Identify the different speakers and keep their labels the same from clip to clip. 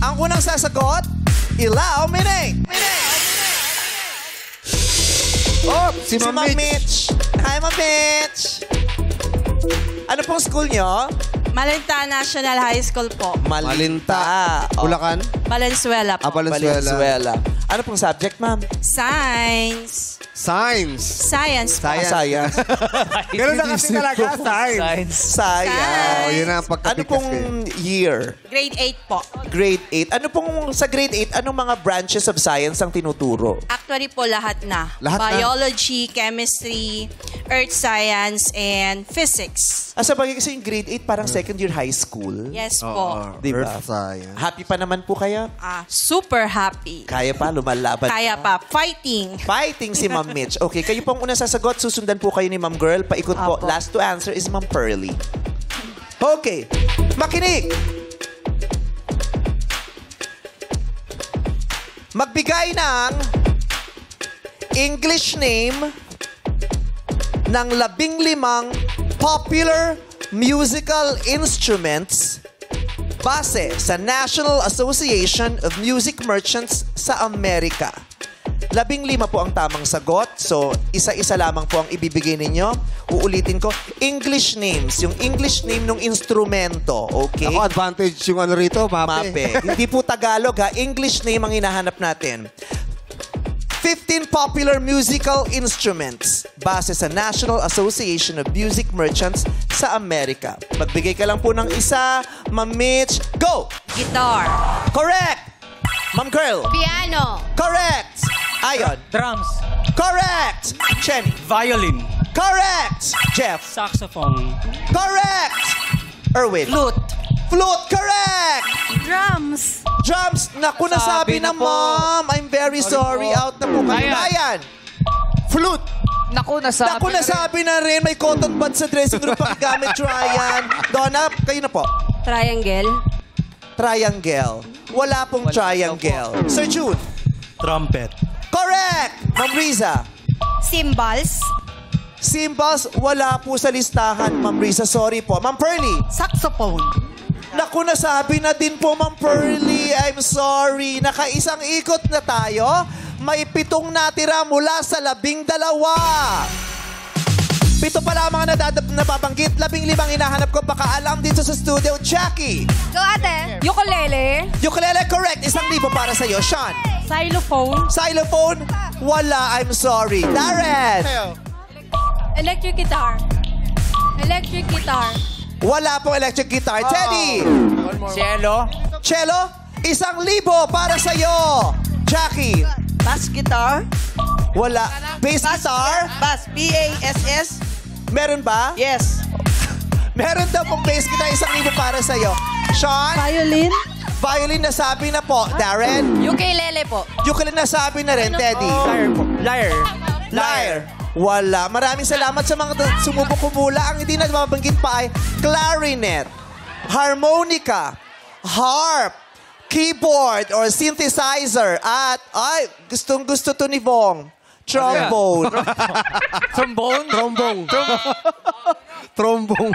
Speaker 1: Ang unang sasagot, Ilaw Minay.
Speaker 2: Oh, si
Speaker 1: Si
Speaker 2: Ma'am
Speaker 1: Ma'am
Speaker 2: Mitch.
Speaker 1: Mitch. Hi, Ma'am Mitch. Ano pong school nyo?
Speaker 3: Malinta National High School po.
Speaker 1: Malinta. Oh.
Speaker 2: Bulacan?
Speaker 3: Valenzuela po.
Speaker 1: Valenzuela. Ano pong subject, ma'am?
Speaker 3: Science.
Speaker 2: Science.
Speaker 3: Science po.
Speaker 1: Science.
Speaker 2: Ganun na kasi talaga, science.
Speaker 1: Science.
Speaker 2: Oh, yun ang
Speaker 1: Ano
Speaker 2: pagkapikas
Speaker 1: pong year?
Speaker 3: Grade 8 po.
Speaker 1: Grade 8. Ano pong sa grade 8, anong mga branches of science ang tinuturo?
Speaker 3: Actually po lahat na.
Speaker 2: Lahat na?
Speaker 3: Biology, chemistry, earth science, and physics.
Speaker 1: Sa bagay kasi yung grade 8 parang second year high school.
Speaker 3: Yes po.
Speaker 1: Diba?
Speaker 2: Earth science.
Speaker 1: Happy pa naman po kaya?
Speaker 3: Super happy.
Speaker 1: Kaya pa, lumalaban.
Speaker 3: Kaya pa. Fighting.
Speaker 1: Fighting si Ma'am Mitch. Okay, kayo pong unang sasagot, susundan po kayo ni Ma'am Girl. Paikot po.
Speaker 3: Apo.
Speaker 1: Last to answer is Ma'am Pearly. Okay, makinig. Magbigay ng English name ng 15 popular musical instruments base sa National Association of Music Merchants sa Amerika. 15 po ang tamang sagot. So, isa-isa lamang po ang ibibigay ninyo. Uulitin ko, English names. Yung English name ng instrumento. Okay?
Speaker 2: Ako, advantage yung ano rito, mape.
Speaker 1: Mape. Hindi po Tagalog ha. English name ang hinahanap natin. 15 popular musical instruments base sa National Association of Music Merchants sa Amerika. Magbigay ka lang po ng isa. Ma'am Mitch, go!
Speaker 3: Guitar.
Speaker 1: Correct! Ma'am Girl,
Speaker 4: Piano.
Speaker 1: correct! Ayon,
Speaker 5: Drums.
Speaker 1: correct! Chenny,
Speaker 5: Violin.
Speaker 1: correct! Jeff,
Speaker 5: Saxophone.
Speaker 1: correct! Erwin,
Speaker 3: Flute.
Speaker 1: flute, correct!
Speaker 3: Drums.
Speaker 1: Drums, naku, nasabi na,
Speaker 5: na po.
Speaker 1: ma'am. I'm very sorry. Out na po kayo.
Speaker 5: Ayan.
Speaker 1: Ryan, flute.
Speaker 4: Naku, nasabi.
Speaker 1: Naku, nasabi na rin. May cotton bud sa dressing room paggamit, Ryan. Donna, kayo na po.
Speaker 3: Triangle.
Speaker 1: Triangle. Wala pong triangle. Sir June,
Speaker 5: Trumpet.
Speaker 1: correct! Ma'am Riza,
Speaker 3: Cymbals.
Speaker 1: cymbals, wala po sa listahan, Ma'am Riza. Sorry po. Ma'am Pearly,
Speaker 3: Saxophone.
Speaker 1: naku, nasabi na din po, Ma'am Pearly. I'm sorry. Nakaisang ikot na tayo. May 7 natira mula sa 12. 7 pa lamang ang nababanggit. 15 hinahanap ko. Pakaalam dito sa studio. Jackie,
Speaker 4: Go, ate.
Speaker 3: Ukulele.
Speaker 1: ukulele, correct. 1,000 para sa'yo. Sean,
Speaker 3: Xylophone.
Speaker 1: xylophone, wala. I'm sorry. Darren,
Speaker 3: Electric guitar. Electric guitar.
Speaker 1: wala pong electric guitar. Teddy,
Speaker 5: Cello.
Speaker 1: cello, 1,000 para sa'yo. Jackie,
Speaker 3: Bass guitar.
Speaker 1: wala. Bass guitar,
Speaker 3: Bass. B-A-S-S.
Speaker 1: meron ba?
Speaker 3: Yes.
Speaker 1: Meron daw pong bass guitar, 1,000 para sa'yo. Sean,
Speaker 3: Violin.
Speaker 1: violin nasabi na po. Darren,
Speaker 4: Ukulele po.
Speaker 1: ukulele nasabi na rin. Teddy,
Speaker 5: Lyre.
Speaker 1: lyre, wala. Maraming salamat sa mga sumubok kumula. Ang hindi na mabanggit pa ay clarinet, harmonica, harp, keyboard or synthesizer, at ay, gustong-gusto to ni Bong. Trombone.
Speaker 5: Trombone.
Speaker 2: Trombong. Trombong.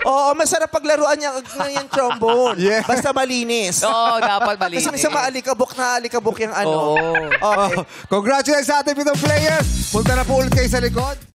Speaker 1: Oo, masarap paglaruan yung trombone.
Speaker 2: Yeah.
Speaker 1: Basta malinis.
Speaker 6: Oo, dapat
Speaker 1: Kasi
Speaker 6: malinis.
Speaker 1: minsan maalikabok na alikabok yung ano.
Speaker 6: Oo.
Speaker 1: Okay.
Speaker 2: Congratulations sa ating pitong players. Punta na po ulit kayo sa likod.